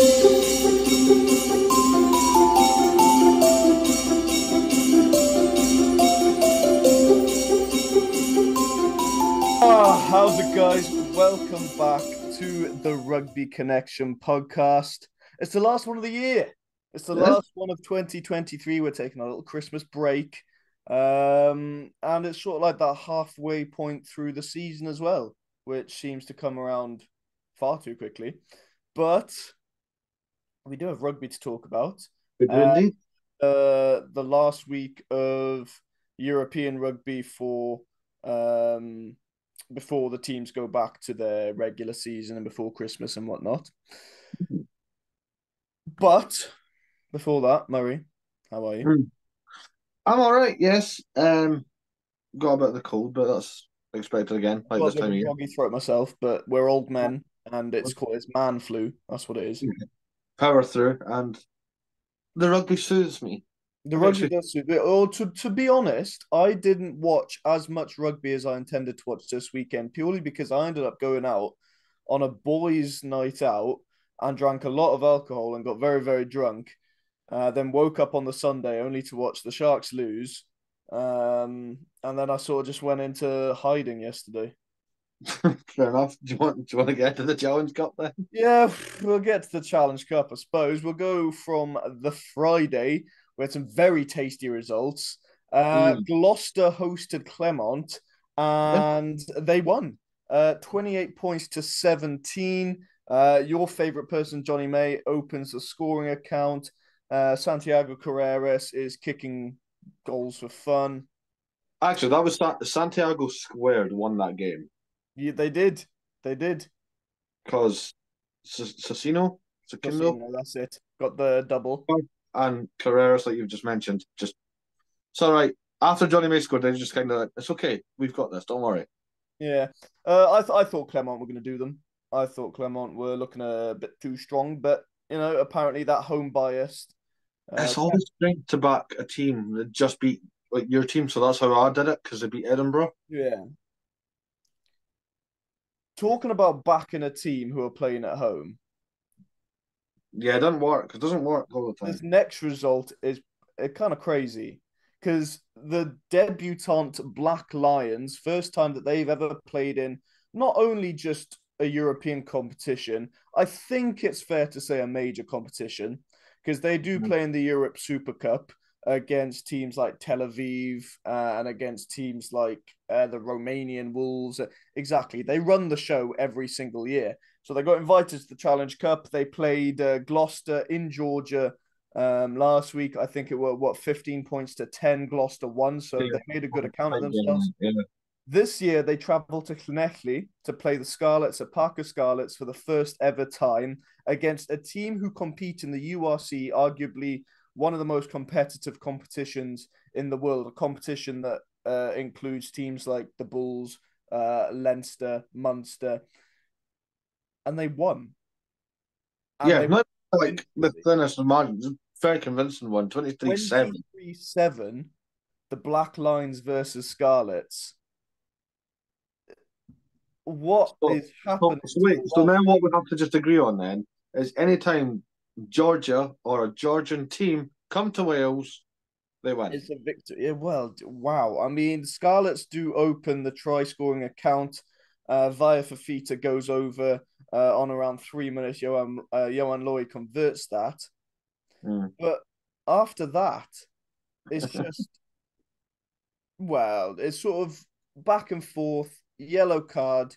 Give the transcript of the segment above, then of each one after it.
How's it, guys? Welcome back to the Rugby Connection podcast. It's the last one of the year. It's the last one of 2023. We're taking a little Christmas break. And it's sort of like that halfway point through the season as well, which seems to come around far too quickly. But we do have rugby to talk about. We do indeed. The last week of European rugby for before the teams go back to their regular season and before Christmas and whatnot. But before that, Murray, how are you? I'm all right, yes. Got a bit of the cold, but that's expected again, like this time of year. Groggy throat myself, but we're old men and it's man flu. That's what it is. Power through, and the rugby soothes me. The rugby does suit. Or to be honest, I didn't watch as much rugby as I intended to watch this weekend, purely because I ended up going out on a boys' night out and drank a lot of alcohol and got very, very drunk. Then woke up on the Sunday only to watch the Sharks lose. And then I sort of just went into hiding yesterday. Fair enough. Do you want to get to the Challenge Cup then? Yeah, we'll get to the Challenge Cup, I suppose. We'll go from the Friday. We had some very tasty results. Gloucester hosted Clermont, and they won 28 points to 17. Your favourite person, Johnny May, opens the scoring account. Santiago Carreras is kicking goals for fun. Actually, that was Santiago Squared won that game. Yeah, they did. They did. Because Cecino, that's it. Got the double. And Carreras, like you've just mentioned, it's all right. After Johnny May scored, they just kind of like, it's okay. We've got this. Don't worry. Yeah. I thought Clermont were going to do them. I thought Clermont were looking a bit too strong, but, apparently that home bias. It's always great to back a team that just beat like your team, so that's how I did it, because they beat Edinburgh. Yeah. Talking about backing a team who are playing at home. Yeah, it doesn't work. It doesn't work all the time. This next result is kind of crazy because the debutant Black Lions, first time that they've ever played in not only just a European competition, I think it's fair to say a major competition, because they do play in the Europe Super Cup against teams like Tel Aviv and against teams like the Romanian Wolves. Exactly. They run the show every single year. So they got invited to the Challenge Cup. They played Gloucester in Georgia last week. I think it were, 15 points to 10. Gloucester won. So they made a good account of themselves. Yeah. This year, they travelled to Llanelli to play the Scarlets at Parker Scarlets for the first ever time against a team who compete in the URC, arguably one of the most competitive competitions in the world, a competition that includes teams like the Bulls, Leinster, Munster, and they won. And not like the thinnest of margins, very convincing one, 23-7. 23-7, the Black Lions versus Scarlets. What is happening? So now what we have to just agree on then is anytime Georgia or a Georgian team come to Wales, they win. It's a victory. Yeah, well, wow. I mean, Scarlets do open the try-scoring account. Via Fafita goes over on around 3 minutes. Johan Lloyd converts that. But after that, it's just, well, it's sort of back and forth, yellow card.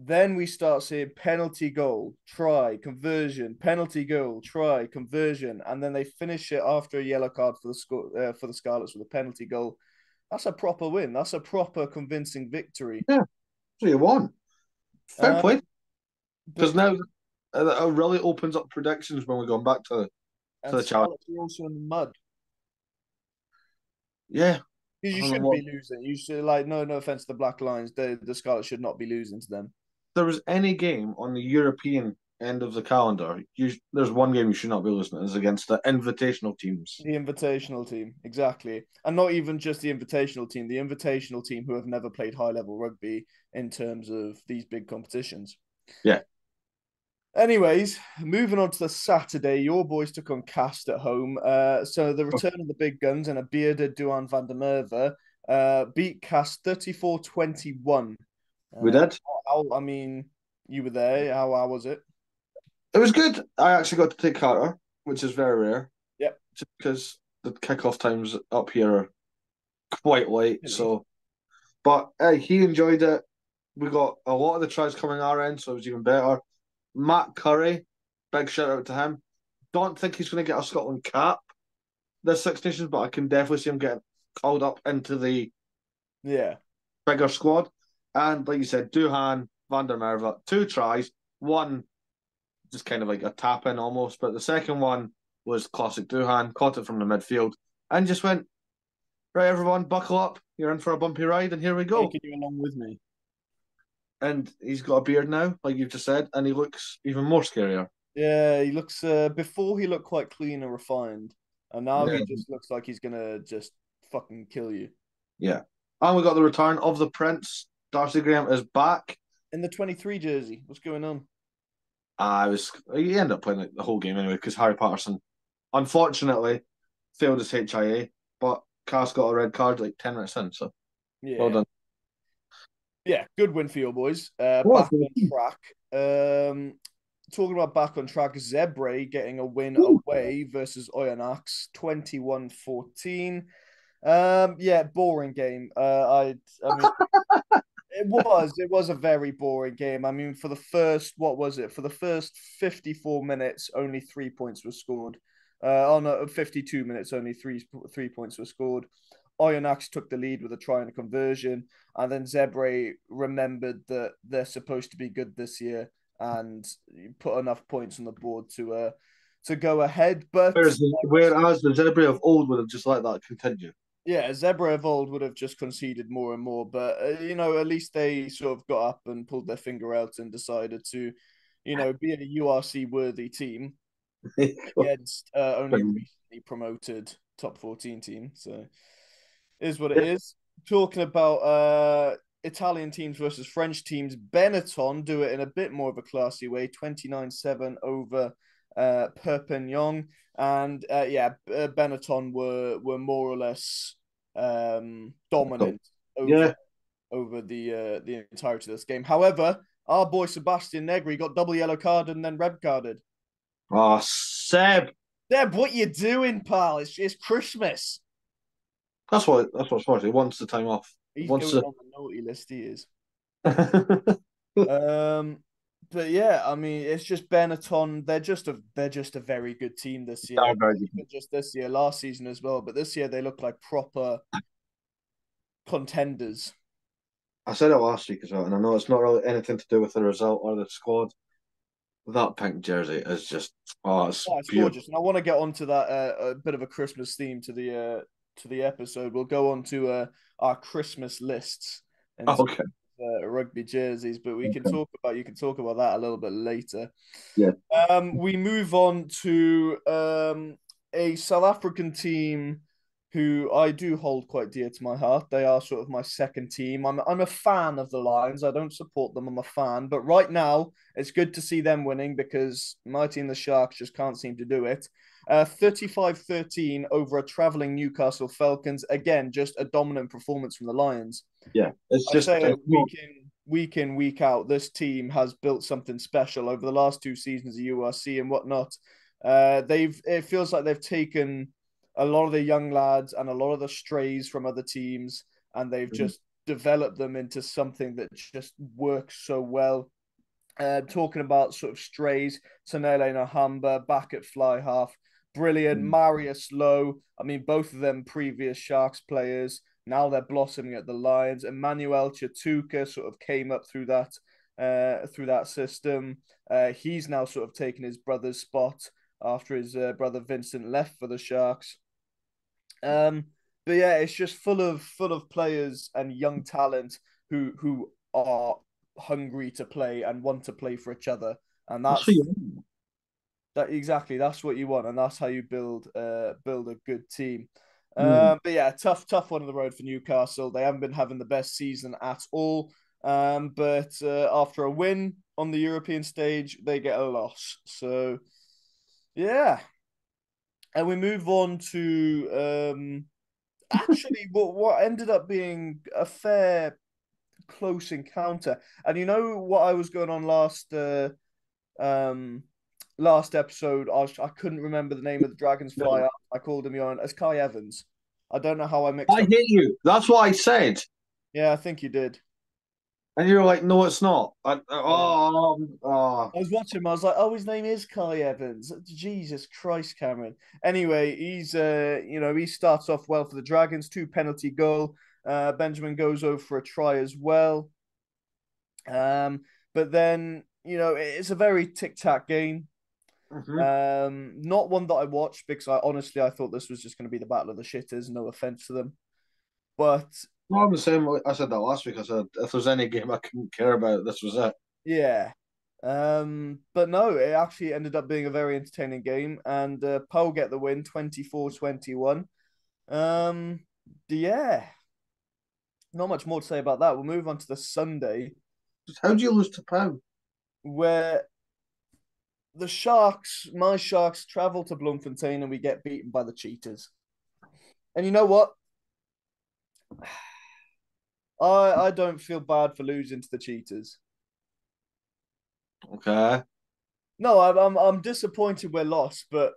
Then we start seeing penalty goal, try, conversion, penalty goal, try, conversion, and then they finish it after a yellow card for the Scarlets with a penalty goal. That's a proper win. That's a proper convincing victory. Yeah, 3-1. Fair play. Because now it really opens up predictions when we're going back to the challenge. You're also in the mud. Yeah. Because you shouldn't be losing. You should, no offense to the Black Lions, the Scarlets should not be losing to them. There was any game on the European end of the calendar, there's one game you should not be losing. It's against the invitational teams. The invitational team, exactly. And not even just the invitational team who have never played high-level rugby in terms of these big competitions. Yeah. Anyways, moving on to the Saturday, your boys took on Cast at home. So the return of the big guns and a bearded Duan van der Merwe beat Cast 34-21. We did. I mean, you were there. How was it? It was good. I actually got to take Carter, which is very rare, Yep. just because the kickoff times up here are quite late. Really? So, but hey, he enjoyed it. We got a lot of the tries coming our end, so it was even better. Matt Curry, big shout out to him. Don't think he's going to get a Scotland cap this Six Nations, but I can definitely see him getting called up into the Yeah. bigger squad. And like you said, Duhan, Van der Merwe, two tries, one just kind of like a tap in almost, but the second one was classic Duhan, caught it from the midfield and just went, right, everyone, buckle up. You're in for a bumpy ride, and here we go. Taking you along with me. And he's got a beard now, like you've just said, and he looks even more scarier. Yeah, he looks before he looked quite clean and refined, and now Yeah. he just looks like he's gonna just fucking kill you. Yeah. And we got the return of the Prince. Darcy Graham is back. In the 23 jersey, what's going on? He ended up playing like the whole game anyway because Harry Patterson unfortunately failed his HIA, but Cass got a red card like 10 minutes in, so well Yeah, done. yeah, good win for your boys. Well, Back on track. Talking about back on track, Zebre getting a win away versus Oyonnax, 21-14. Yeah, boring game. I mean, it was a very boring game. I mean, for the first, what was it? For the first 54 minutes, only 3 points were scored. On 52 minutes, only three points were scored. Oyonnax took the lead with a try and a conversion, and then Zebre remembered that they're supposed to be good this year and put enough points on the board to go ahead. But whereas the Zebra of old would have just let that continue. yeah, Zebra of old would have just conceded more and more, but at least they sort of got up and pulled their finger out and decided to, be a URC worthy team against only a recently promoted top 14 team. So is what it is. Talking about Italian teams versus French teams, Benetton do it in a bit more of a classy way, 29-7 over Perpignan. And yeah, Benetton were more or less dominant Yeah. over the entirety of this game. However, our boy Sebastian Negri got double yellow carded and then red carded. Oh, Seb. Deb, what you doing, pal? It's Christmas. That's what's for. He wants the time off. He's Wants going to. on the naughty list. He is. They're But yeah, I mean, it's just Benetton. They're just a very good team this year. very Even just this year, last season as well. But this year they look like proper contenders. I said it last week as well, and I know it's not really anything to do with the result or the squad. That pink jersey is just it's Oh, it's beautiful. gorgeous, and I want to get onto that a bit of a Christmas theme to the episode. We'll go on to our Christmas lists and Okay. rugby jerseys, but you can talk about that a little bit later. Yeah. We move on to a South African team who I do hold quite dear to my heart. They are sort of my second team. I'm a fan of the Lions. I don't support them. I'm a fan, but right now it's good to see them winning because my team, the Sharks, just can't seem to do it. 35-13 over a traveling Newcastle Falcons. Again, just a dominant performance from the Lions. Yeah, it's I just say it week in, week out. This team has built something special over the last two seasons of URC and whatnot. It feels like they've taken a lot of the young lads and a lot of the strays from other teams, and they've just developed them into something that just works so well. Talking about sort of strays, Tanele Nahamba back at fly half, brilliant. Marius Lowe, I mean, both of them previous Sharks players. Now they're blossoming at the Lions. Emmanuel Chatuka sort of came up through that system. He's now sort of taken his brother's spot after his brother Vincent left for the Sharks. But yeah, it's just full of players and young talent who are hungry to play and want to play for each other, and That's that's what you want, and that's how you build a good team. Mm. But yeah, tough one on the road for Newcastle. They haven't been having the best season at all. But after a win on the European stage, they get a loss. So yeah, and we move on to actually what ended up being a fair close encounter. And you know what I was going on um last episode, I couldn't remember the name of the Dragons No. flyer. I called him on as Kai Evans. I don't know how I mixed I up. hate you. That's what I said. Yeah, I think you did. And you're like, no, it's not. Yeah. Oh. I was watching him. I was like, "Oh, his name is Kai Evans." Jesus Christ, Cameron. Anyway, he starts off well for the Dragons. 2 penalty goal. Benjamin goes over for a try as well. But then it's a very tic tac game. Mhm. Not one that I watched because I thought this was just going to be the battle of the shitters. No offense to them, but No, I'm the same. I said that last week. I said if there's any game I couldn't care about, this was it. yeah. But no, it actually ended up being a very entertaining game, and Poe get the win 24-21. Um, yeah, not much more to say about that. We'll move on to the Sunday How do you lose to Pound? where my Sharks, travel to Bloemfontein and we get beaten by the Cheetahs. And you know what? I don't feel bad for losing to the Cheetahs. Okay. No, I'm disappointed we're lost, but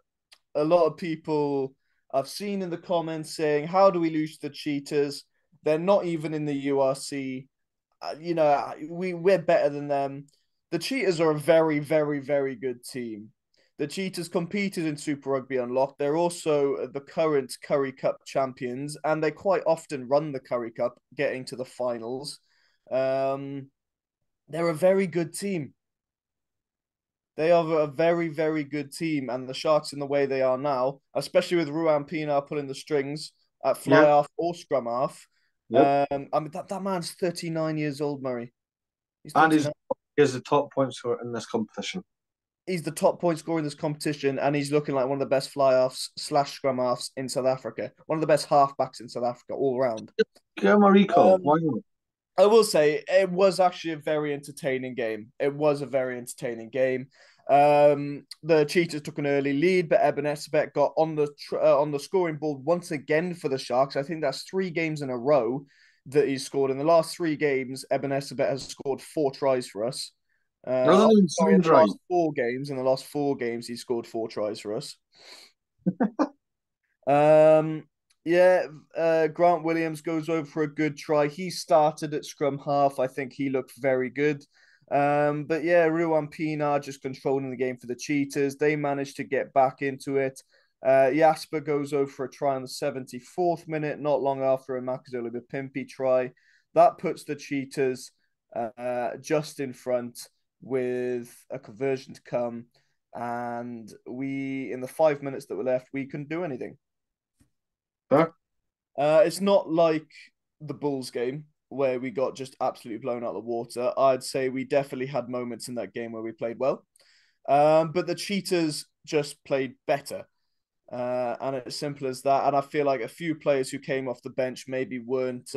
a lot of people I've seen in the comments saying, "How do we lose to the Cheetahs? They're not even in the URC. We're better than them." The Cheetahs are a very, very, very good team. The Cheetahs competed in Super Rugby Unlocked. They're also the current Curry Cup champions, and they quite often run the Curry Cup, getting to the finals. Um, they're a very good team. They are a very, very good team, and the Sharks in the way they are now, especially with Ruan Pienaar pulling the strings at fly Yep. half or scrum half. Yep. I mean that man's 39 years old, Murray. He's And 39. he's the top point scorer in this competition. He's the top point scorer in this competition, and he's looking like one of the best fly offs slash scrum halves in South Africa. One of the best halfbacks in South Africa all round. Give him a recall. Um, Why not? I will say it was actually a very entertaining game. It was a very entertaining game. The Cheetahs took an early lead, but Eben Etzebeth got on the scoring board once again for the Sharks. I think that's 3 games in a row that he's scored. In the last 3 games, Eben Etzebeth has scored 4 tries for us. Rather Oh, than sorry, in seems the right. last 4 games, he scored 4 tries for us. Um, yeah, Grant Williams goes over for a good try. He started at scrum half. I think he looked very good. But yeah, Ruan Pienaar just controlling the game for the Cheetahs. They managed to get back into it. Jasper goes over for a try on the 74th minute, not long after a Makazole Bapimpi try. That puts the Cheetahs just in front with a conversion to come. And in the 5 minutes that were left, we couldn't do anything. Huh? It's not like the Bulls game where we got just absolutely blown out of the water. I'd say we definitely had moments in that game where we played well. But the Cheetahs just played better. And it's simple as that. And I feel like a few players who came off the bench maybe weren't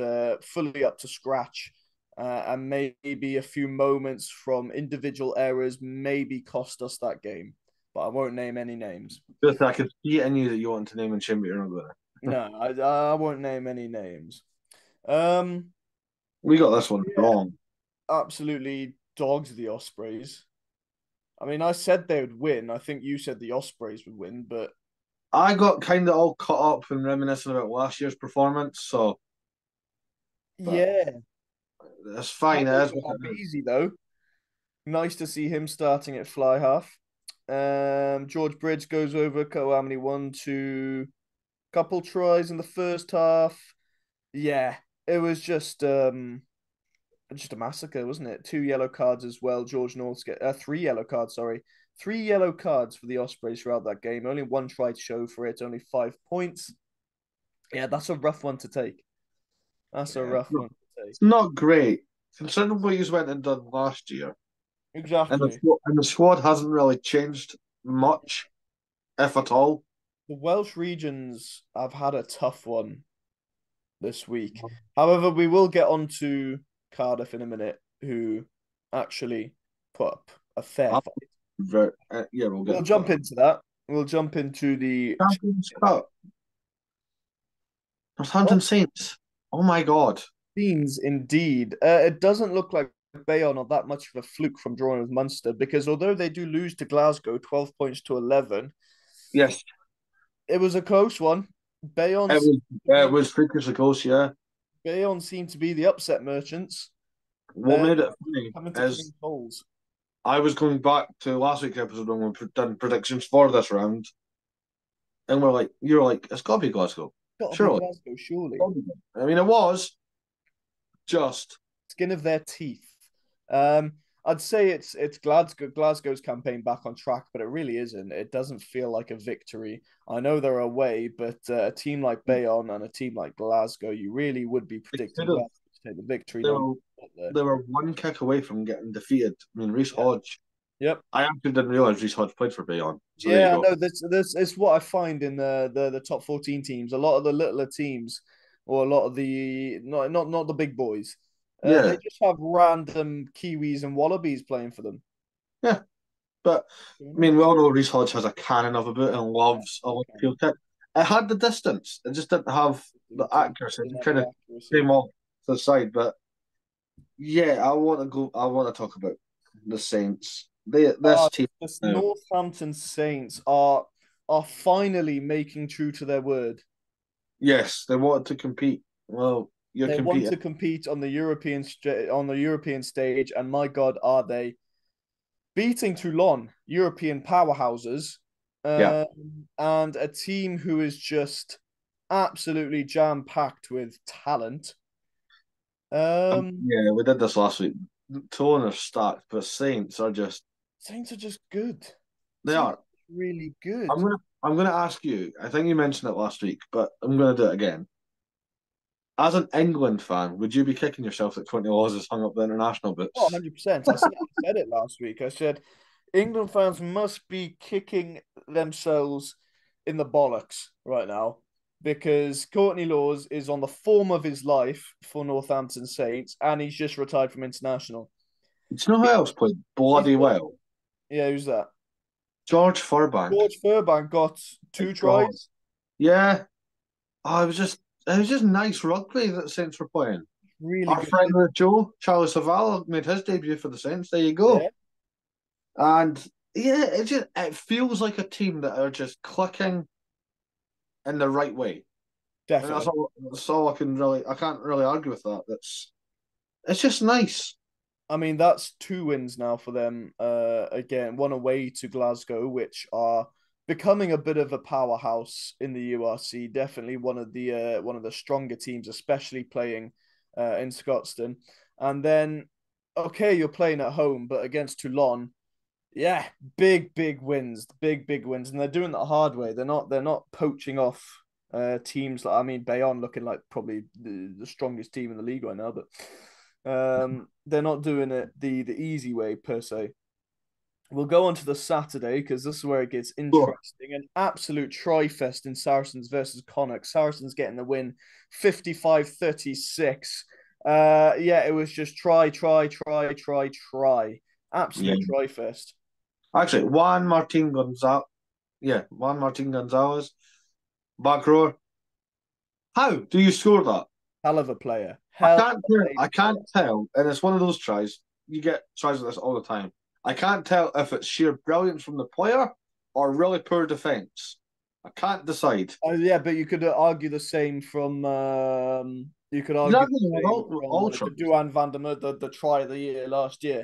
fully up to scratch. And maybe a few moments from individual errors maybe cost us that game. But I won't name any names. Just I could see it in you that you want to name and shame, but you're not going to. No, I won't name any names. Um, We got this one yeah, wrong. absolutely dogs the Ospreys. I mean, I said they would win. I think you said the Ospreys would win, but I got kind of all caught up and reminiscing about last year's performance, so but yeah, it's hand fine. It is over what it is. Habezi though. Nice to see him starting at fly half. George Bridge goes over. How many? One, two, couple tries in the first half. Yeah, it was just a massacre, wasn't it? 2 yellow cards as well. George North get 3 yellow cards. Sorry, 3 yellow cards for the Ospreys throughout that game. Only one try to show for it. Only 5 points. Yeah, that's a rough one to take. That's a Yeah, rough one to take. it's not great considering what you went and done last year, and Exactly. the squad hasn't really changed much, if at all. The Welsh regions have had a tough one this week. However, we will get on to Cardiff in a minute, who actually put up a fair I'm fight. yeah, we'll get We'll into jump that. into that. We'll jump into the Champions Cup. Northampton Saints. Oh my God. scenes indeed. It doesn't look like Bayonne are that much of a fluke from drawing with Munster because although they do lose to Glasgow 12 points to 11, Yes, it was a close one. Bayonne, it was. It was freakishly close. Yeah. Bayonne seemed to be the upset merchants, What uh, made it funny coming to is clean goals. I was going back to last week's episode when we done predictions for this round, and you're like, it's got to be Glasgow, Got to be surely. Glasgow, surely. I mean, it was just Skin of their teeth. Um, I'd say it's Glasgow's campaign back on track, but it really isn't. It doesn't feel like a victory. I know they're away, but a team like Bayonne and a team like Glasgow, you really would be they predicting could have. Glasgow to take the victory. They No, were they were one kick away from getting defeated. I mean, Reece yeah. Hodge. Yep. I actually didn't realize Reece Hodge played for Bayonne. So there you Yeah, I go. know. This is what I find in the top 14 teams. A lot of the littler teams, or a lot of the not the big boys, they Yeah, just have random Kiwis and Wallabies playing for them. yeah. But I mean, we all know Reece Hodge has a cannon of a boot and loves a left field kick. It had the distance. It just didn't have the accuracy. Didn't It have kind the of accuracy. came off to the side. But yeah, I want to go. I want to talk about the Saints. This team This now. Northampton Saints are finally making true to their word. Yes, they wanted to compete. Well, you're They want competing. to compete on the on the European stage, and my God, are they beating Toulon, European powerhouses, Yeah. and a team who is just absolutely jam packed with talent. Um, Yeah, we did this last week. Tone are stacked, but Saints are just Saints are just good. they Saints are. are really good. I'm gonna ask you. I think you mentioned it last week, but I'm gonna do it again. As an England fan, would you be kicking yourself that 20 losses hung up the international Oh, boots? 100%. I said it last week. I said England fans must be kicking themselves in the bollocks right now because Courtney Laws is on the form of his life for Northampton Saints and he's just retired from international. Do you know who else played He's bloody well? yeah, who's that? George Furbank. George Furbank got My two God. tries. Yeah. Oh, it was just nice rugby that Saints were playing. Really Our good. friend with Joe, Charlie Saval, made his debut for the Saints. There you Yeah, go. And yeah, it feels like a team that are just clicking in the right way. And definitely. that's all I can't really argue with that. It's just nice. I mean, that's two wins now for them. Again, one away to Glasgow, which are becoming a bit of a powerhouse in the URC. Definitely one of the stronger teams, especially playing in Scotstoun. And then, okay, you're playing at home, but against Toulon, yeah, big wins, big wins, and they're doing it the hard way. They're not poaching off teams like I mean Bayonne looking like probably the strongest team in the league right now, but they're not doing it the easy way per se. We'll go on to the Saturday because this is where it gets Sure. interesting. An absolute try fest in Saracens versus Connacht. Saracens getting the win 55-36. Yeah, it was just try. Yeah. Absolute try fest. Actually, Juan Martin Gonzalez, back row. How do you score that? Hell of a player. I Hell can't of tell. a I player. can't tell, and it's one of those tries. You get tries like this all the time. I can't tell if it's sheer brilliance from the player or really poor defense. I can't decide. Yeah, but you could argue the same from you could argue Exactly the with same all from the tries. Duan van der Mer, the try of the year last year.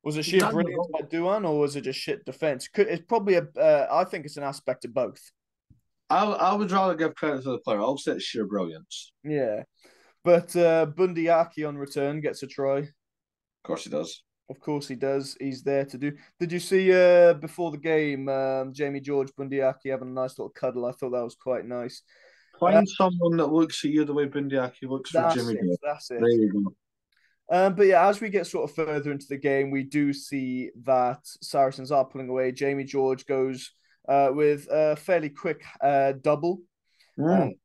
Was it sheer Exactly. brilliance by Duan or was it just shit defense? It's probably a. I think it's an aspect of both. I would rather give credit to the player. I'll say it's sheer brilliance. Yeah, but Bundyaki on return gets a try. Of course he does. Of course he does. He's there to do. Did you see before the game, Jamie George Bundyaki having a nice little cuddle? I thought that was quite nice. Uh, Find someone that looks at you the way Bundyaki looks for that's Jimmy it. Joe. That's There it. you go. But yeah, as we get sort of further into the game, we do see that Saracens are pulling away. Jamie George goes with a fairly quick double, Mm.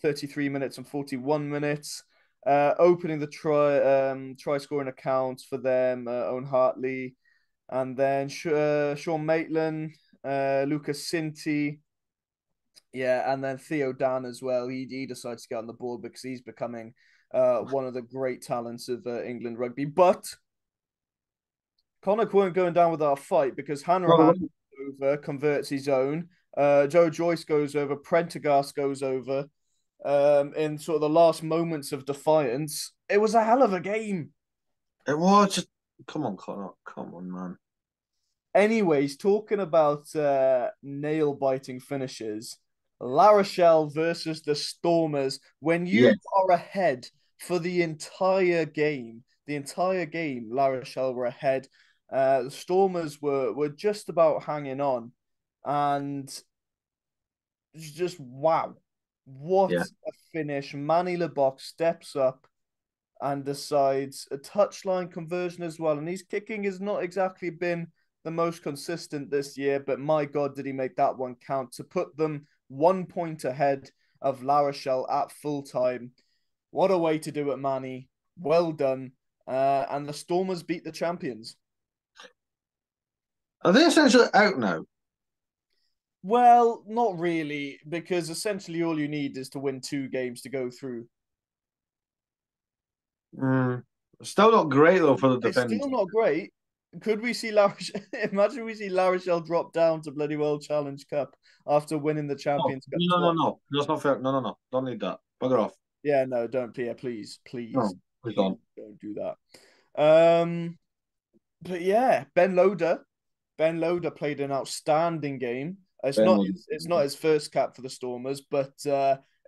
33 minutes and 41 minutes. opening the try scoring account for them, Owen Hartley, and then Sean Maitland, Lucas Sinti, yeah, and then Theo Dan as well. He decides to get on the board because he's becoming one of the great talents of England rugby. But Connacht weren't going down without a fight because Hanrahan over converts his own. Joe Joyce goes over. Prendergast goes over. In sort of the last moments of defiance, it was a hell of a game. It was just come on, Connor. Come on, man. Anyways, talking about nail biting finishes, La Rochelle versus the Stormers. When you Yeah. are ahead for the entire game, La Rochelle were ahead. The Stormers were just about hanging on, and just wow, what Yeah. a finish! Manny Lebock steps up and decides a touchline conversion as well. And his kicking has not exactly been the most consistent this year, but my God, did he make that one count to put them 1 point ahead of La Rochelle at full time. What a way to do it, Manny. Well done. And the Stormers beat the champions. Are they essentially out now? Well, not really, because essentially all you need is to win 2 games to go through. Mm. Still not great though for the It's defending still team. not great. Could we see La Rochelle? Imagine we see La Rochelle drop down to bloody World Challenge Cup after winning the Oh, Champions Cup no, no, twice. no. That's not fair. No, no, no. Don't need that. Bugger off. Yeah, no, don't, Pierre, please, please, No, please please don't. don't do that. Um, but yeah, Ben Loader played an outstanding game. It's Ben not was it's not his first cap for the Stormers, but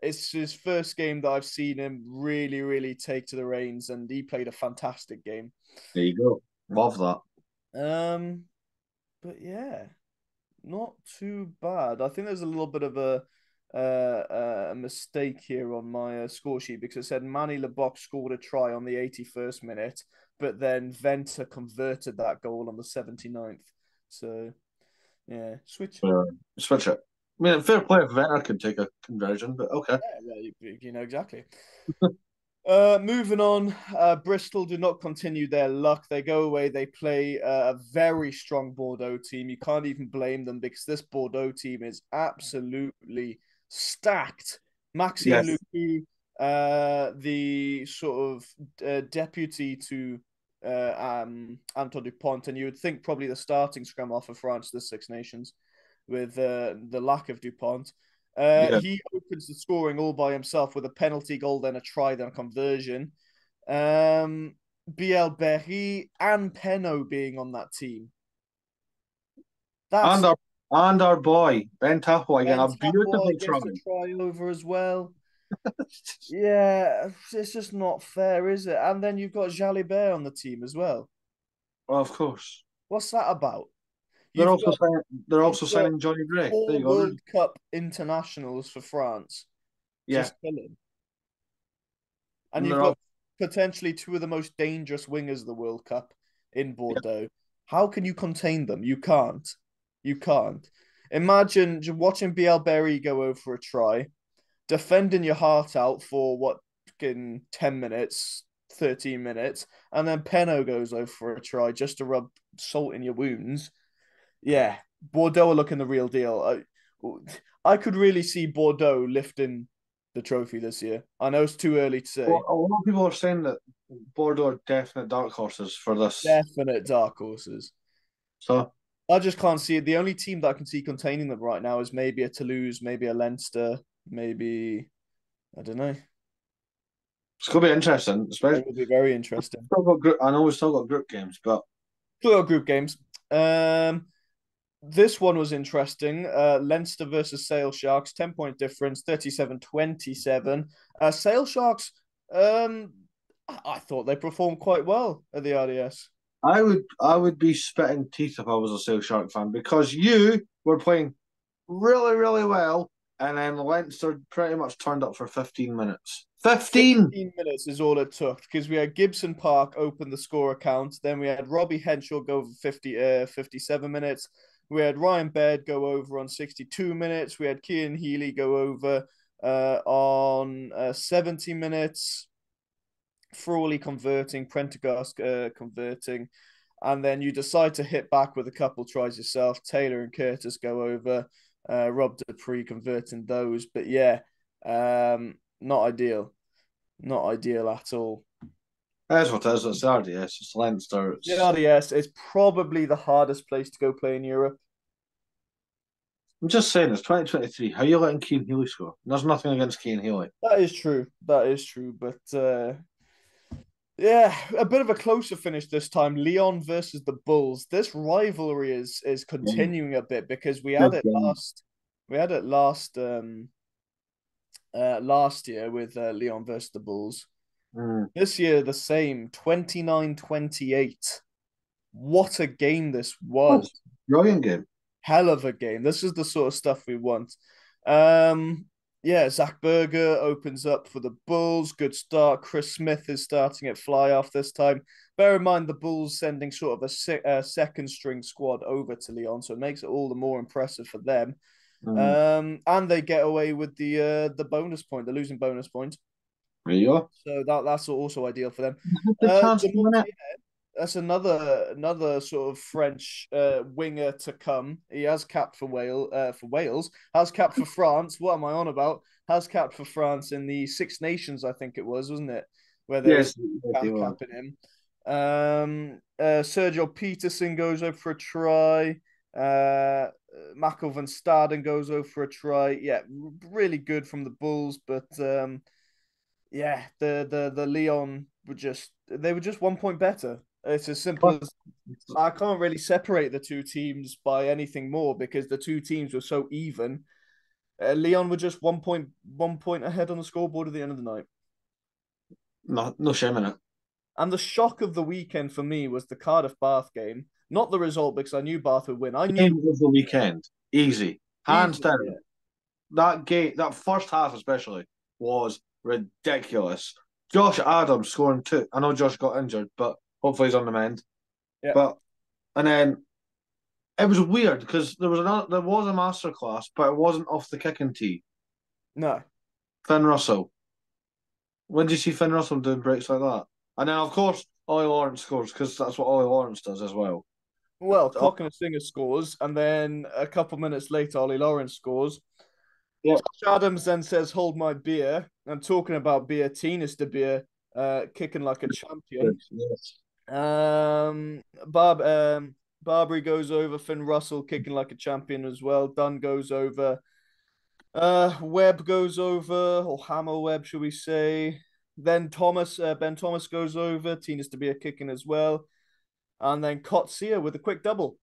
it's his first game that I've seen him really, really take to the reins, and he played a fantastic game. there you go. Love that. Um, but yeah, not too bad. I think there's a little bit of a mistake here on my score sheet because it said Manny Lebock scored a try on the 81st minute, but then Venter converted that goal on the 79th. So yeah, switch. Switch it. I mean, fair play if Venner could take a conversion, but okay. Yeah, well, you know exactly. Moving on, Bristol do not continue their luck. They go away. They play a very strong Bordeaux team. You can't even blame them because this Bordeaux team is absolutely stacked. Maxime Yes. Lucu, the sort of deputy to Anton Dupont, and you would think probably the starting scrum off of France, the Six Nations, with the lack of Dupont. Yeah. He opens the scoring all by himself with a penalty goal, then a try, then a conversion. BL Berry and Peno being on that team. And That's our and our boy, Ben Tahoe again, Ben a beautiful Tapoy try. gets a try over as well. Yeah, it's just not fair, is it? And then you've got Jalibert on the team as well. Well, of course. What's that about? They're You've also got signing they're you've also got signing Johnny Gray. There four you go. World Cup internationals for France, Yeah. just killing. And And you've they're got all potentially two of the most dangerous wingers of the World Cup in yeah. Bordeaux. How can you contain them? You can't. You can't. Imagine watching BL Berry go over for a try, defending your heart out for what in 10 minutes, 13 minutes, and then Peno goes over for a try just to rub salt in your wounds. Yeah, Bordeaux are looking the real deal. I could really see Bordeaux lifting the trophy this year. I know it's too early to Well, say. a lot of people are saying that Bordeaux are definite dark horses for this. Definite dark horses. So I just can't see it. The only team that I can see containing them right now is maybe a Toulouse, maybe a Leinster, maybe I don't know. it's gonna be interesting, especially It will be very interesting. I know we've still got group games, but Still got group games. This one was interesting. Leinster versus Sale Sharks, 10-point difference, 37-27. Sale Sharks, I thought they performed quite well at the RDS. I would be spitting teeth if I was a Sale Shark fan because you were playing really, really well, and then Leinster pretty much turned up for 15 minutes. 15! 15 minutes is all it took because we had Gibson Park open the score account. Then we had Robbie Henshaw go over 57 minutes. We had Ryan Baird go over on 62 minutes. We had Cian Healy go over on 70 minutes. Frawley converting, Prendergast converting, and then you decide to hit back with a couple tries yourself. Taylor and Curtis go over, Rob Dupree converting those, but yeah, not ideal, not ideal at all. That's what it is. It's the RDS. It's Leinster. The RDS is probably the hardest place to go play in Europe. I'm just saying, it's 2023. How are you letting Cian Healy score? There's nothing against Cian Healy. That is true. That is true. But yeah, a bit of a closer finish this time. Leon versus the Bulls. This rivalry is Yeah. continuing a bit because we had Good it game. last. We had it last year with Leon versus the Bulls. Mm. This year the same 29-28. What a game this Oh, was. brilliant game. Hell of a game. This is the sort of stuff we want. Um, yeah, Zach Berger opens up for the Bulls. Good start. Chris Smith is starting at fly off this time. Bear in mind the Bulls sending sort of a second string squad over to Lyon, so it makes it all the more impressive for them. Mm. And they get away with the bonus point, the losing bonus point. There you go. So that's also ideal for them. The chance De to win it. that's another sort of French winger to come. He has capped for Wales, has capped for France. What am I on about? Has capped for France in the Six Nations, I think it was, wasn't it? Where they Yes, was yes, he was. capping him. Sergio Peterson goes over for a try. Michael van Staden goes over for a try. Yeah, really good from the Bulls, but yeah, the Leon were just 1 point better. It's as simple as I can't really separate the two teams by anything more because the two teams were so even. Leon were just 1 point ahead on the scoreboard at the end of the night. No, no shame in it. And the shock of the weekend for me was the Cardiff Bath game. Not the result because I knew Bath would win. I knew Game of the weekend, easy, hands easily. down. That game, that first half especially, was ridiculous. Josh Adams scoring two. I know Josh got injured, but hopefully he's on the mend. Yeah. But and then it was weird because there was a masterclass, but it wasn't off the kicking tee. No. Finn Russell. When did you see Finn Russell doing breaks like that? And then of course Ollie Lawrence scores because that's what Ollie Lawrence does as well. Well, Cock Singer scores, and then a couple minutes later, Ollie Lawrence scores. Yeah. Josh Adams then says, "Hold my beer." I'm talking about beer. Tinas de beer, kicking like a champion. Yes. Barbary goes over. Finn Russell kicking like a champion as well. Dunn goes over. Webb goes over, or Hammer Webb, should we say? Then Ben Thomas goes over. Tinas de beer kicking as well, and then Kotsia with a quick double.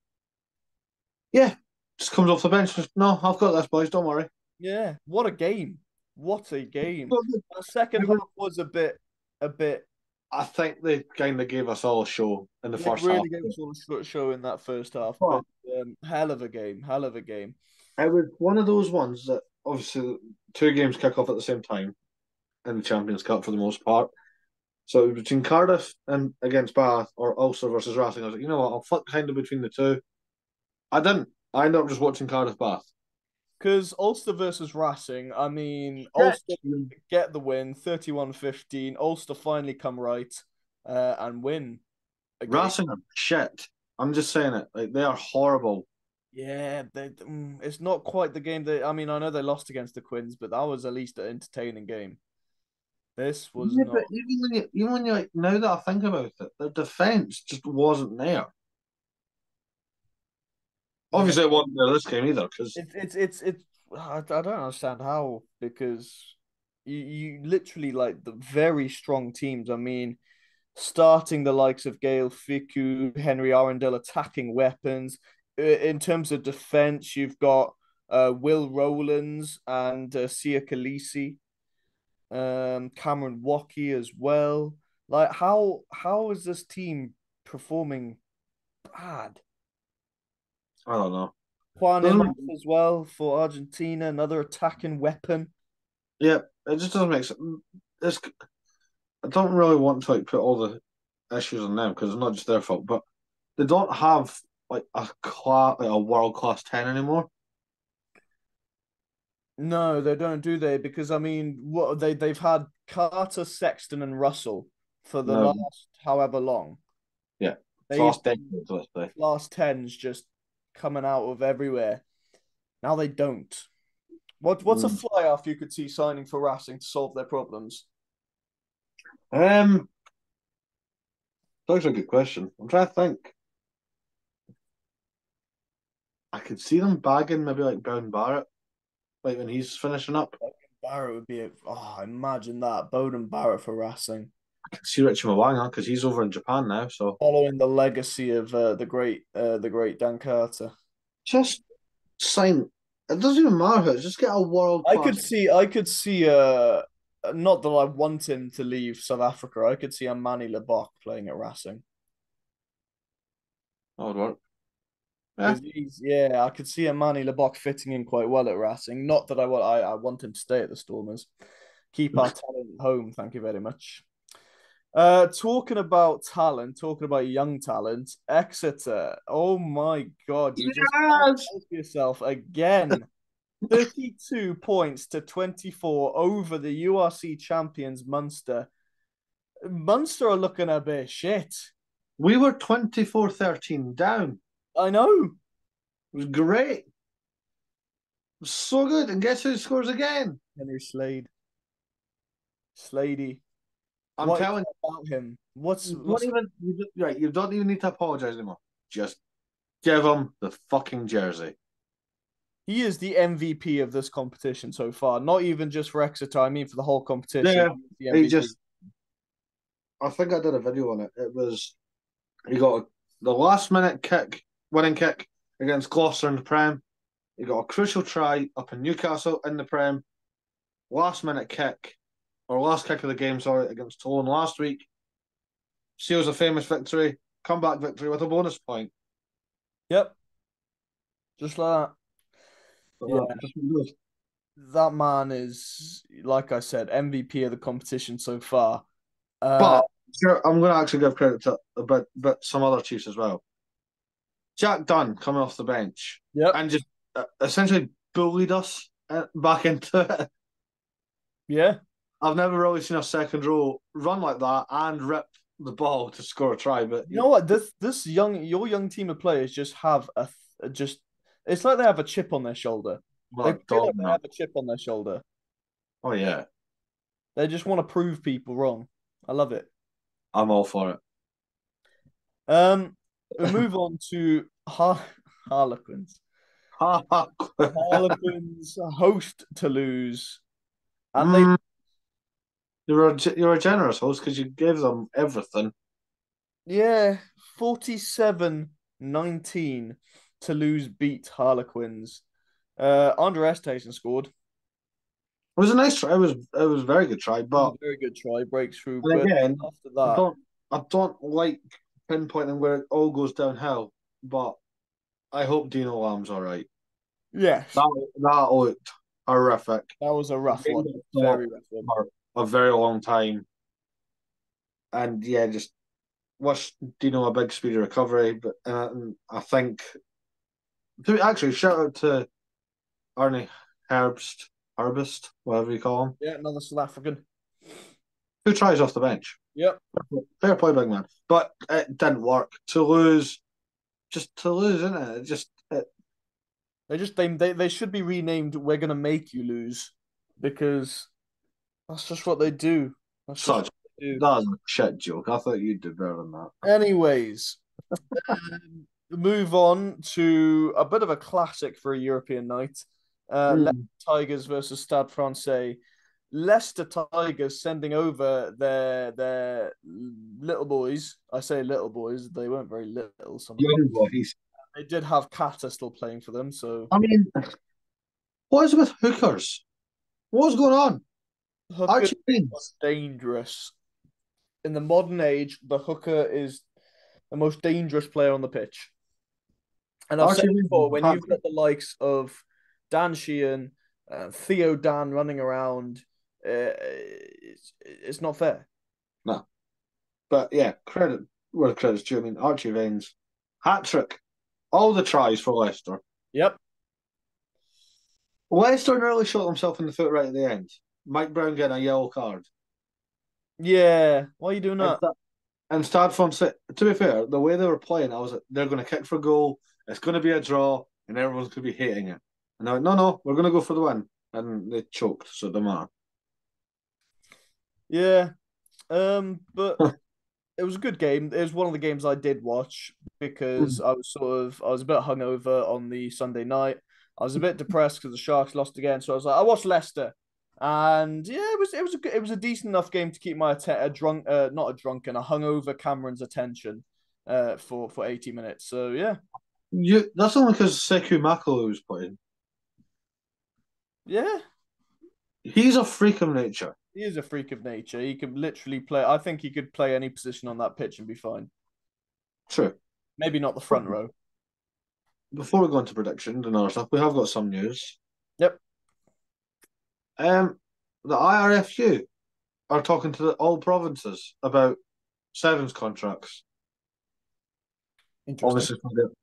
Yeah. Just comes off the bench. No, I've got this, boys. Don't worry. Yeah, what a game! What a game! The second half was a bit. I think they kind of gave us all a show in the They first half. really gave us all a short show in that first half, But but hell of a game, hell of a game. it was one of those ones that obviously two games kick off at the same time in the Champions Cup for the most part. So it was between Cardiff and against Bath or Ulster versus Racing. I was like, you know what, I'll flip kind of between the two. I didn't. I ended up just watching Cardiff Bath. Because Ulster versus Racing, I mean, Yeah. Ulster get the win, 31-15. Ulster finally come right and win a game. Racing are shit. I'm just saying it. Like they are horrible. Yeah, it's not quite the game that I mean. I know they lost against the Quins, but that was at least an entertaining game. This was Yeah, not. but even when you like now that I think about it, the defense just wasn't there. Yeah, Obviously, it wasn't there this game either because it's. I don't understand how because you literally like the very strong teams. I mean, starting the likes of Gail Fiku, Henry Arundel attacking weapons. In terms of defense, you've got Will Rowlands and Sia Khaleesi, Cameron Waukee as well. Like how is this team performing bad? I don't know. Juan Doesn't Imhoff as well for Argentina, another attacking weapon. Yeah, it just doesn't make sense. It's, I don't really want to like put all the issues on them because it's not just their fault, but they don't have like a world class 10 anymore. No, they don't, do they? Because I mean, what they've had Carter, Sexton, and Russell for the No, last however long. yeah, it's They've last decade, let's say. last tens just coming out of everywhere. Now they don't. What's a Mm. fly off you could see signing for Racing to solve their problems? Um, that's a good question. I'm trying to think. I could see them bagging maybe like Brown Barrett, like when he's finishing up. Barrett would be imagine that. Bowden Barrett for Racing. I could see Richie Mwanga because he's over in Japan now. So Following the legacy of the great Dan Carter. just sign. It doesn't even matter who. Just get a world class. I could see not that I want him to leave South Africa. I could see a Manny Lebok playing at Racing. That would work. Yeah. Because I could see a Manny Lebok fitting in quite well at Racing. Not that I want him to stay at the Stormers. Keep our talent at home, thank you very much. Talking about talent, talking about young talent, Exeter. Oh my God, you just can't Yes. help yourself again. 32 points to 24 over the URC champions Munster. Munster are looking a bit shit. We were 24-13 down. I know. It was great. It was so good. And guess who scores again? Henry Slade. Slady. I'm What is telling it about him? What's you, right, you don't even need to apologize anymore. Just give him the fucking jersey. he is the MVP of this competition so far. Not even just for Exeter, I mean for the whole competition. Yeah, he just. I think I did a video on it. It was he got the last minute kick, winning kick against Gloucester in the Prem. He got a crucial try up in Newcastle in the Prem. Last minute kick, or last kick of the game, sorry, against Toulon last week. Seals a famous victory, comeback victory with a bonus point. Yep. Just like that. So Yeah. just That man is, like I said, MVP of the competition so far. But sure, I'm going to actually give credit to but some other Chiefs as well. Jack Dunn coming off the bench Yep. and just essentially bullied us back into it. Yeah. I've never really seen a second row run like that and rip the ball to score a try. But You know what? Your young team of players just have just. It's like they have a chip on their shoulder. They well, feel like they have a chip on their shoulder. oh yeah, They just want to prove people wrong. I love it. I'm all for it. We move on to Harlequins. Harlequins host Toulouse, and they Mm, you're a generous host because you gave them everything. 47-19 Toulouse beat Harlequins. Andre Estesen scored. It was a nice try. It was a very good try, It was but a very good try, breaks through. and But again, after I that, don't I don't like pinpointing where it all goes downhill, but I hope Dino Lamb's all right. yes, That looked horrific. that was a rough Game one. that Very stopped rough one. for a very long time, and yeah, just wish Dino a big speedy recovery. But I think actually shout out to Arnie Herbst, whatever you call him, Yeah, another South African. who tries off the bench. Yep. Fair play, big man. But it didn't work. Toulouse, isn't it? It just They should be renamed "We're gonna make you lose" because that's just what they do. That's just such what they do. that was a shit joke. I thought you'd do better than that. Anyways, move on to a bit of a classic for a European night. Leicester Mm. Tigers versus Stade Francais. Leicester Tigers sending over their little boys. I say little boys; they weren't very little. Some of them. Young boys. They did have Kata still playing for them, so I mean, what is it with hookers? What's going on? hooker Archie Beans. dangerous. In the modern age, the hooker is the most dangerous player on the pitch. And I've said Archie it Beans. before, when you've got the likes of Dan Sheehan, Theo Dan running around, it's not fair. No. But yeah, credit where credit's due. I mean, Archie Baines, hat trick, all the tries for Leicester. Yep. Leicester nearly shot themselves in the foot right at the end. Mike Brown getting a yellow card. Yeah. Why are you doing And that? and Stade France, to be fair, the way they were playing, I was like, they're going to kick for goal. It's going to be a draw, and everyone's going to be hating it. And I went, no, no, we're going to go for the win, and they choked, so it doesn't matter. Yeah. But it was a good game. It was one of the games I did watch because I was a bit hungover on the Sunday night. I was a bit depressed because the Sharks lost again, so I was like, I watched Leicester, and yeah, it was a decent enough game to keep my a drunk not a drunken a hungover Cameron's attention for 80 minutes. So yeah, That's only because Sekou Makalu was playing. yeah, He's a freak of nature. he is a freak of nature. He can literally play. I think he could play any position on that pitch and be fine. True. Maybe not the front row. Before we go into predictions and other stuff, we have got some news. Yep, Um, the IRFU are talking to all provinces about sevens contracts, interesting. obviously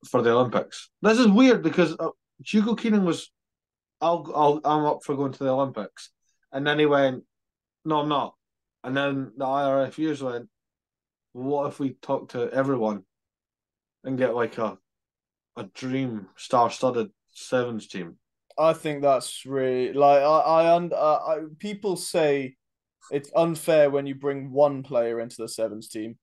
for the Olympics. This is weird because Hugo Keenan was, I'm up for going to the Olympics, and then he went, no, I'm not, and then the IRFUs went, what if we talk to everyone and get like a dream star-studded sevens team? I think that's really like people say it's unfair when you bring one player into the sevens team.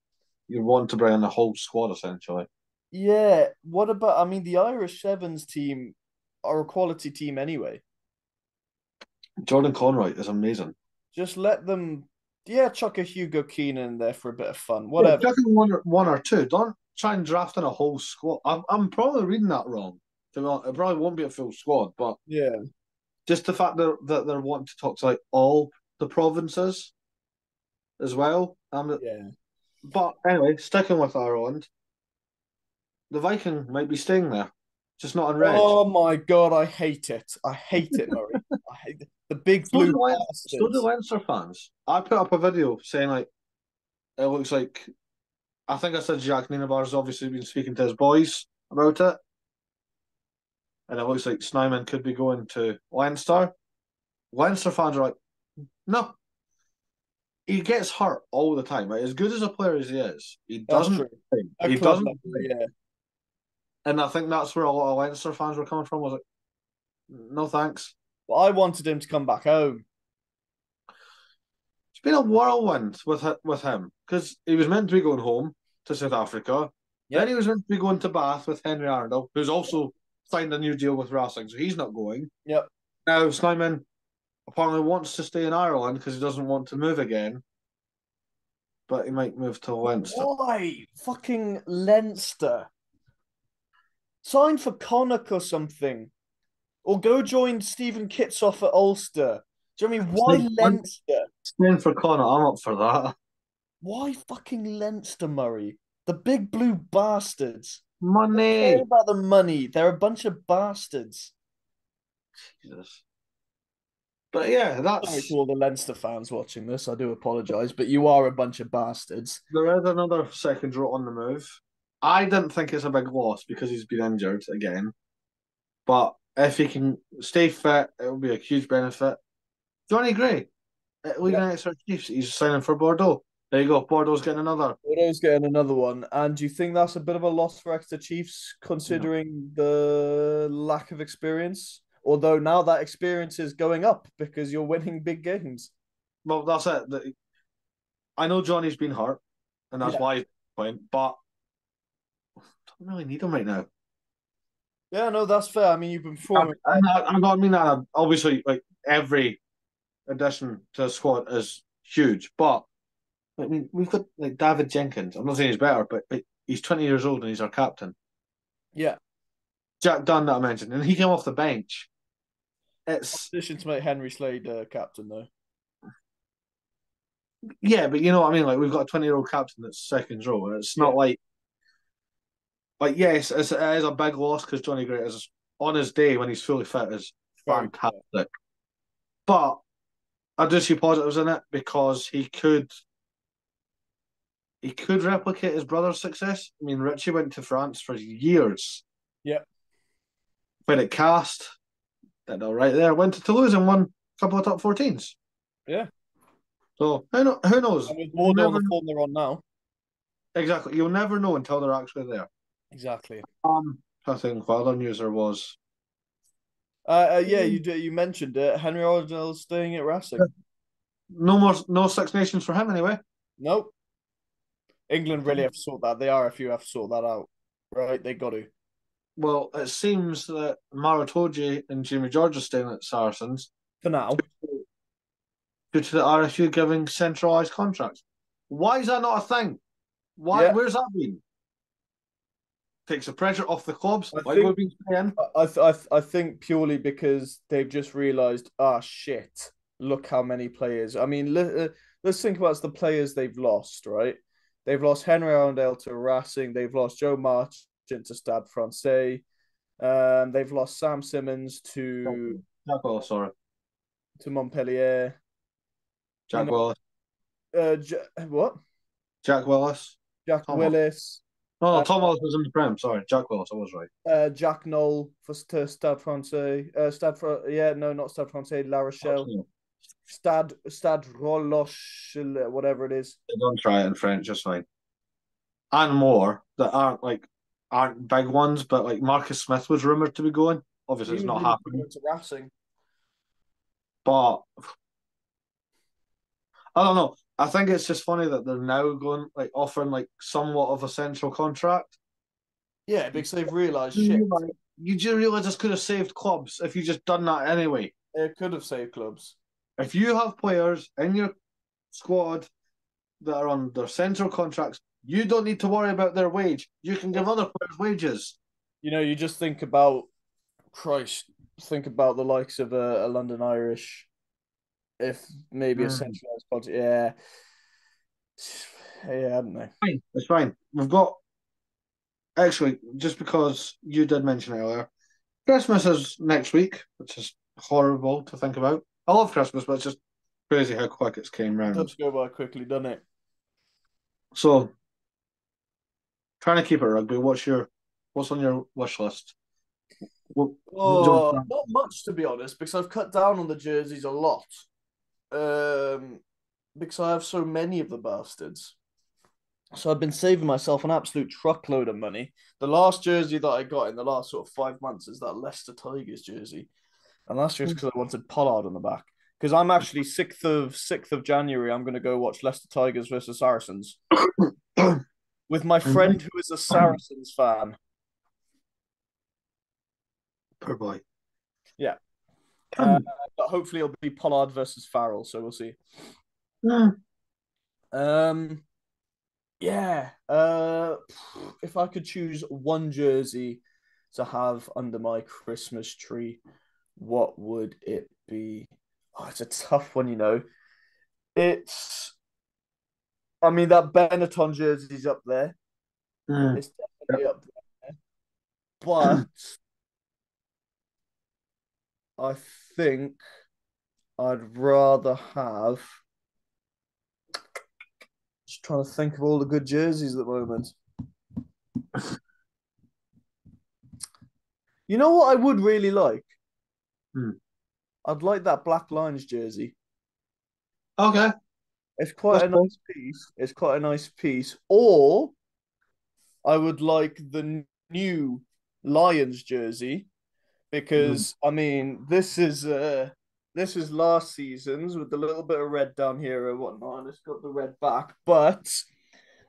You want to bring in the whole squad essentially. Yeah, what about I mean the Irish sevens team are a quality team anyway. Jordan Conroy is amazing. Just let them yeah, chuck a Hugo Keenan in there for a bit of fun. Yeah, Whatever. chuck in one or two. Don't try and draft in a whole squad. I'm probably reading that wrong. To be honest, it probably won't be a full squad, but Yeah. just the fact that they're wanting to talk to like all the provinces as well. Yeah. But anyway, sticking with Ireland, the Viking might be staying there, just not in red. Oh my god, I hate it. I hate it, Murray. I hate it. The big So blue do so do bastards. Leinster fans. I put up a video saying like it looks like I think I said Jack Nienaber's obviously been speaking to his boys about it, and it looks like Snyman could be going to Leinster. Leinster fans are like, no, he gets hurt all the time. Like, as good as a player as he is, he That's doesn't true. play. At He club doesn't level, play. yeah. And I think that's where a lot of Leinster fans were coming from. Was like, no thanks. But I wanted him to come back home. It's been a whirlwind with him because he was meant to be going home to South Africa. Then Yep. he was meant to be going to Bath with Henry Arundel, who's also signed a new deal with Racing, so he's not going. Yep. Now Snyman apparently wants to stay in Ireland because he doesn't want to move again, but he might move to Leinster. Why? Fucking Leinster. Sign for Connacht or something. Or go join Stephen Kitsoff at Ulster. Do you know what I mean? Why Leinster? Staying for Connor, I'm up for that. Why fucking Leinster, Murray? The big blue bastards. Don't care Money. about the money. They're a bunch of bastards. Jesus. But yeah, Sorry to that's all the Leinster fans watching this. I do apologise, but you are a bunch of bastards. there is another second row on the move. I didn't think it's a big loss because he's been injured again. But if he can stay fit, it will be a huge benefit. Johnny Gray, leaving Yep. Exeter Chiefs, he's signing for Bordeaux. There you go. Bordeaux's getting another. Bordeaux's getting another one. And do you think that's a bit of a loss for Exeter Chiefs, No. considering the lack of experience? Although now that experience is going up because you're winning big games. Well, that's it. I know Johnny's been hurt, and that's Yeah. why he's playing, but I don't really need him right now. Yeah, no, that's fair. I mean, you've been I, performing I, I don't mean that. Obviously, like every addition to the squad is huge, but I mean, we've got like David Jenkins. I'm not saying he's better, but he's 20 years old and he's our captain. yeah. Jack Dunn that I mentioned, and he came off the bench. It's Position to make Henry Slade captain, though. yeah, but you know what I mean. Like we've got a 20-year-old captain that's second row, and it's Yeah. not like yes, it is a big loss because Johnny Gray is on his day when he's fully fit is Very fair. fantastic. But I do see positives in it because he could replicate his brother's success. I mean, Richie went to France for years, Yeah. played at Cast, did all right there. Went to Toulouse and won a couple of top 14s. Yeah. So who knows? And with You'll Bordeaux on never the know. form they're on now. Exactly. You'll never know until they're actually there. Exactly. I think what other news there was. Yeah, you mentioned it. Henry Orgeld's staying at Racing. No more, no Six Nations for him anyway. Nope. England really have to sort that. The RFU have to sort that out, right? They got to. Well, it seems that Maratoji and Jimmy George are staying at Saracens For now. due to the RFU giving centralised contracts. Why is that not a thing? Why? Yeah, Where's that been? Takes the pressure off the clubs. I Why would think we paying? I think purely because they've just realised, ah, shit, look how many players. I mean, let's think about the players they've lost, right? They've lost Henry Arundel to Racing. They've lost Joe Marchant to Stade Francais. They've lost Sam Simmons Jack Willis, sorry. to Montpellier. You Jack know, Willis. What? Jack Willis. Jack Tom Willis. Willis, No, uh, Tom Willis was in the Prem. Sorry, Jack Willis. I was right. Jack Knoll to Stade Francais. Yeah, no, not Stade Francais. La Rochelle. Absolutely. Stade Roloche, whatever it is. Don't try it in French. Just fine. And more that aren't big ones, but like Marcus Smith was rumored to be going. Obviously, He it's was not really happening. good to Racing. But I don't know. I think it's just funny that they're now going like offering like somewhat of a central contract. Yeah, because they've realised shit. You do realize this could have saved clubs if you just done that anyway. It could have saved clubs. If you have players in your squad that are on their central contracts, you don't need to worry about their wage. You can give other players wages. You know, you just think about Christ. Think about the likes of a London Irish. If maybe a Mm. centralised contract, yeah, yeah, I don't know. Fine. It's fine. We've got actually just because you did mention it earlier, Christmas is next week, which is horrible to think about. I love Christmas, but it's just crazy how quick it's came It round. does go by quickly, doesn't it? So trying to keep it rugby. What's on your wish list? What do you Oh, want? not much to be honest, because I've cut down on the jerseys a lot. Um, because I have so many of the bastards. So I've been saving myself an absolute truckload of money. The last jersey that I got in the last sort of 5 months is that Leicester Tigers jersey, and that's just because I wanted Pollard on the back. Because I'm actually sixth of January. I'm going to go watch Leicester Tigers versus Saracens with my friend who is a Saracens fan. Poor boy. Yeah, uh, but hopefully it'll be Pollard versus Farrell. So we'll see. Um, yeah. If I could choose one jersey to have under my Christmas tree, what would it be? Oh, it's a tough one, you know. It's, I mean, that Benetton jersey's up there. Mm. It's definitely up there. But I think I'd rather have. Just trying to think of all the good jerseys at the moment. You know what I would really like? Mm. I'd like that Black Lions jersey. Okay, It's quite that's a cool. nice piece. It's quite a nice piece. Or I would like the new Lions jersey Mm. because I mean this is last season's with a little bit of red down here and whatnot, and it's got the red back. But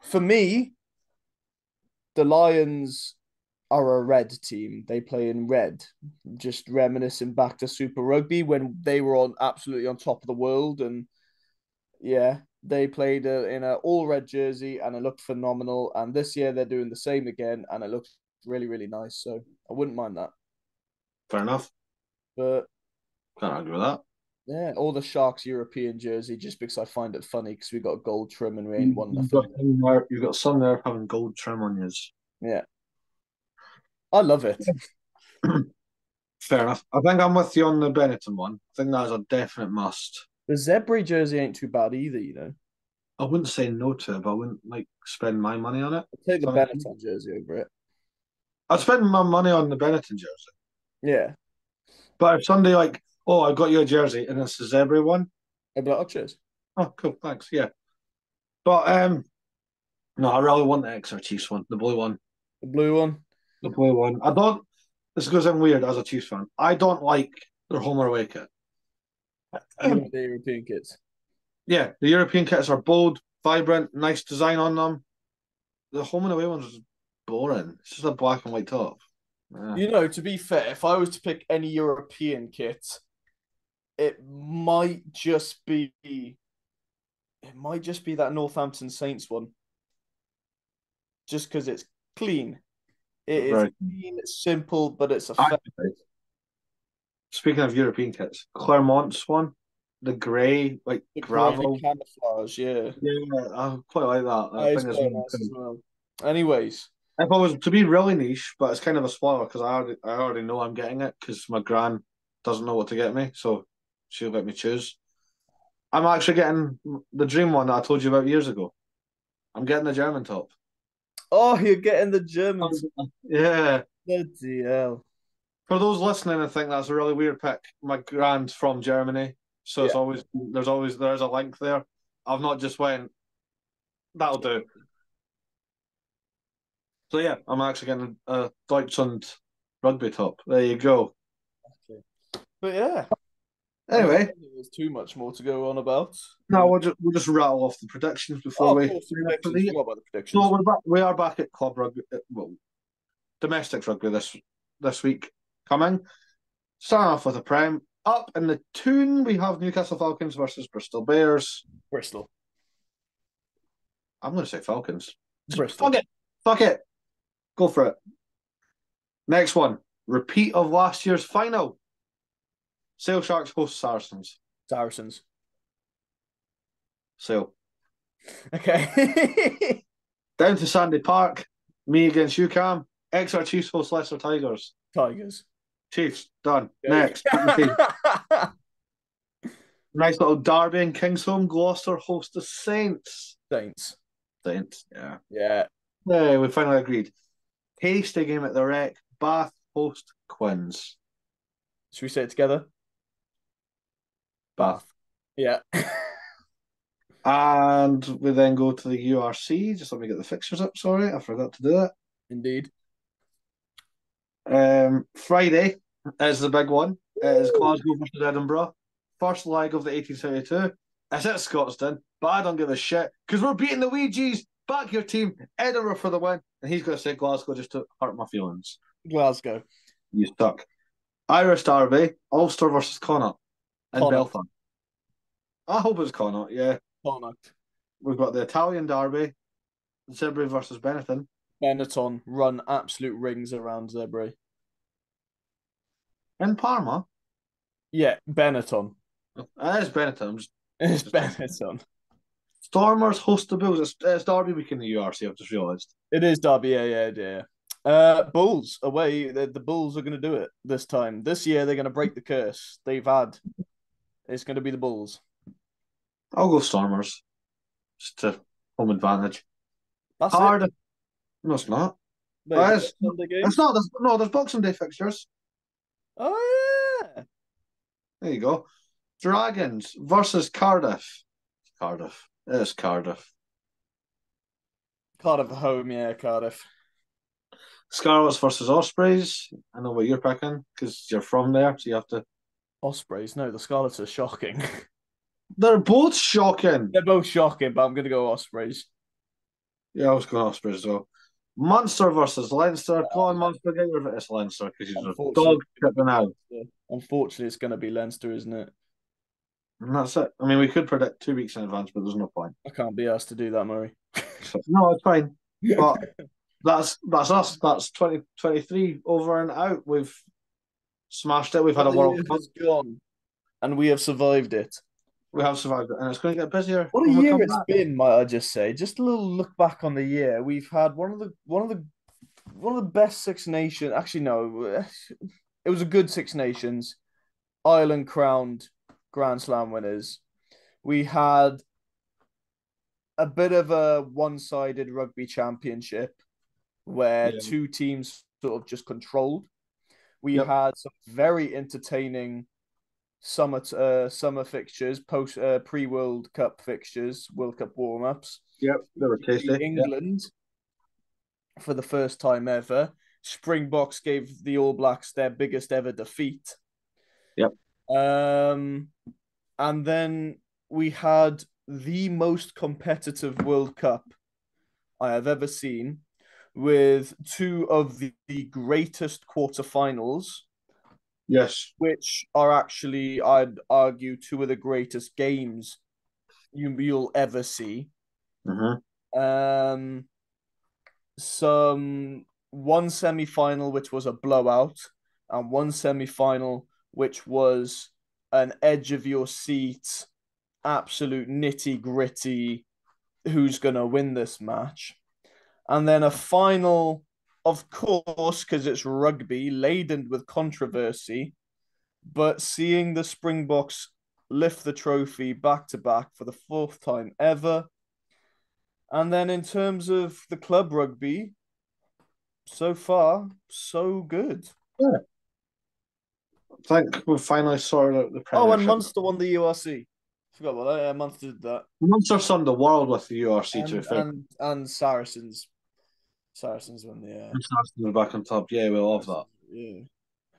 for me, the Lions are a red team. They play in red, just reminiscing back to Super Rugby when they were on absolutely on top of the world. And yeah, they played in an all red jersey and it looked phenomenal. And this year they're doing the same again and it looks really, really nice. So I wouldn't mind that. Fair enough. But Can't argue with that. yeah, all the Sharks European jersey just because I find it funny because we got gold trim and we ain't won You've nothing. got some there. You've got some there having gold trim on yours. Yeah, I love it. Fair enough. I think I'm with you on the Benetton one. I think that is a definite must. The Zebra jersey ain't too bad either, you know. I wouldn't say no to it, but I wouldn't like spend my money on it. I'll take the So Benetton jersey over it. I'd spend my money on the Benetton jersey. Yeah, But if somebody like, oh, I got you a jersey and it's the zebra one, I'd be like, oh, cheers. Oh, cool. Thanks. Yeah. But no, I really want the Exeter Chiefs one, the blue one. The blue one. The blue one. I don't. This goes in weird as a Chiefs fan. I don't like their home or away kit. You like the European kits? Yeah, the European kits are bold, vibrant, nice design on them. The home and away ones are boring. It's just a black and white top. Yeah. You know, to be fair, if I was to pick any European kit, it might just be that Northampton Saints one. Just because it's clean. It is Very. clean, it's simple, but it's Actually, speaking of European kits, Clermont's one, the grey, like the grey gravel. camouflage, yeah. Yeah, I quite like that. I That is think it's quite really nice as cool. well. Anyways, If I was to be really niche, but it's kind of a spoiler because I already know I'm getting it because my gran doesn't know what to get me, so she'll let me choose. I'm actually getting the dream one that I told you about years ago. I'm getting the German top. oh, you're getting the Germans. Yeah. Bloody hell. For those listening, I think that's a really weird pick. My grand's from Germany, so Yeah. there's a link there. I've not just went, that'll do. So yeah, I'm actually getting a Deutschland rugby top. There you go. Okay. But yeah, I don't Anyway, think there's too much more to go on about. now we'll just rattle off the predictions before Oh, of we course, the sign up for the predictions. year. Forgot about the So predictions. we're back. We are back at club rugby. Well, domestic rugby this week coming. Starting off with a prem. Up in the Toon, we have Newcastle Falcons versus Bristol Bears. Bristol. I'm going to say Falcons. Bristol. Fuck it. Fuck it. Go for it. Next one. Repeat of last year's final. Sale Sharks host Saracens. Saracens. Sale. Okay. Down to Sandy Park. Me against you, Cam. Exeter Chiefs host Leicester Tigers. Tigers. Chiefs. Done. Okay. Next. Nice little derby in Kingsholm. Gloucester host the Saints. Saints. Saints, yeah. Yeah. Yeah, we finally agreed. Hasty game at the Rec. Bath host Quins. Should we say it together? Bath. Yeah. And we then go to the URC. Just let me get the fixtures up. Sorry, I forgot to do that. Indeed. Friday is the big one. It is Glasgow versus Edinburgh. First leg of the 1872. It's at Scotstoun, but I don't give a shit because we're beating the Ouija's. Back your team, Edinburgh for the win. And he's going to say Glasgow just to hurt my feelings. Glasgow. You suck. Irish Derby, Ulster versus Connacht in Connacht. Belfast. I hope it's Connacht, yeah. Connacht. We've got the Italian Derby, Zebra versus Benetton. Benetton run absolute rings around Zebra. In Parma. Yeah, Benetton. It is Benetton. It's Benetton. Stormers host the Bulls. It's Derby week in the URC, I've just realised. It is Derby, yeah. Bulls away. The Bulls are going to do it this time. This year, they're going to break the curse they've had. It's going to be the Bulls. I'll go Stormers. Just to home advantage. That's Hard. it. No, it's not. Wait, It's not. There's Boxing Day fixtures. Oh, yeah. There you go. Dragons versus Cardiff. Cardiff. It is Cardiff. Cardiff at home, yeah, Cardiff. Scarlets versus Ospreys. I know what you're picking because you're from there, so you have to. Ospreys, no, the Scarlets are shocking. They're both shocking. They're both shocking, but I'm going to go Ospreys. Yeah, I was going Ospreys as well. Munster versus Leinster. Come on, Munster, get your it's Leinster because you're dog tripping out. Unfortunately, it's going to be Leinster, isn't it? And that's it. I mean, we could predict 2 weeks in advance, but there's no point. I can't be asked to do that, Murray. No, it's fine. But that's us. That's 2023 over and out. We've smashed it. We've had a World Cup. Gone, and we have survived it. We have survived it, and it's going to get busier. What a year it's been, might I just say? Just a little look back on the year. We've had one of the best Six Nations. Actually, no, it was a good Six Nations. Ireland crowned Grand Slam winners. We had a bit of a one-sided rugby championship where two teams sort of just controlled. We had some very entertaining summer fixtures, post pre World Cup fixtures, World Cup warm ups. Yep, they were tasty. England for the first time ever. Springboks gave the All Blacks their biggest ever defeat. Yep. And then we had the most competitive World Cup I have ever seen, with two of the greatest quarterfinals. Yes. Which are actually, I'd argue, two of the greatest games you'll ever see. Mm-hmm. One semi-final which was a blowout, and one semi-final which was an edge of your seat, absolute nitty-gritty, who's gonna win this match. And then a final, of course, because it's rugby, laden with controversy, but seeing the Springboks lift the trophy back to back for the fourth time ever. And then in terms of the club rugby, so far, so good. Yeah. I think we've finally sorted out the Premiership. Oh, and Munster won the URC. Forgot about that. Yeah, Munster did that. Munster son the world with the URC, and, to be fair. And Saracens. Saracens won the... Saracens were back on top. Yeah, we love that. Yeah.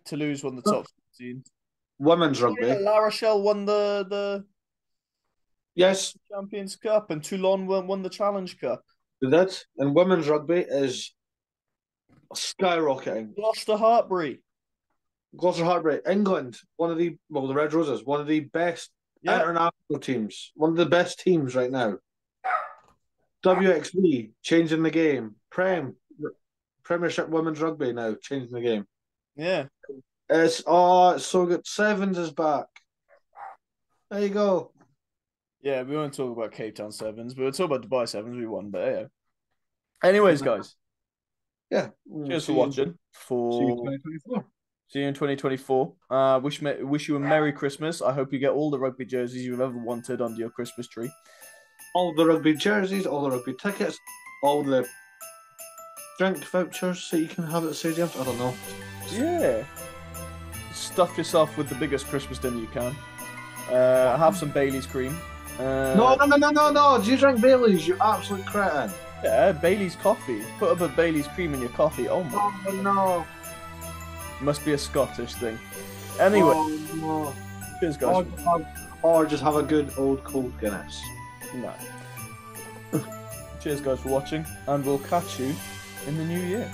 Toulouse won the top 14. Women's rugby. Yeah, La Rochelle won the Yes. Champions Cup, and Toulon won the Challenge Cup. They did. And women's rugby is skyrocketing. Gloucester Hartbury. England, the Red Roses, one of the best international teams, one of the best teams right now. WXV changing the game. Premiership Women's Rugby now changing the game. Yeah. It's so good. Sevens is back. There you go. Yeah, we won't talk about Cape Town Sevens, but we'll talk about Dubai Sevens. We won, but yeah. Anyways, guys. Yeah. Cheers for watching. See you in 2024. Wish you a Merry Christmas. I hope you get all the rugby jerseys you've ever wanted under your Christmas tree. All the rugby jerseys, all the rugby tickets, all the drink vouchers that you can have at the stadiums. I don't know. Yeah. Stuff yourself with the biggest Christmas dinner you can. Have some Bailey's cream. No. Do you drink Bailey's, you absolute cretin? Yeah, Bailey's coffee. Put up a Bailey's cream in your coffee. Oh my. Oh no. Must be a Scottish thing. Anyway. Oh, no. Cheers, guys. Or just have a good old cold Guinness. No. Cheers, guys, for watching, and we'll catch you in the new year.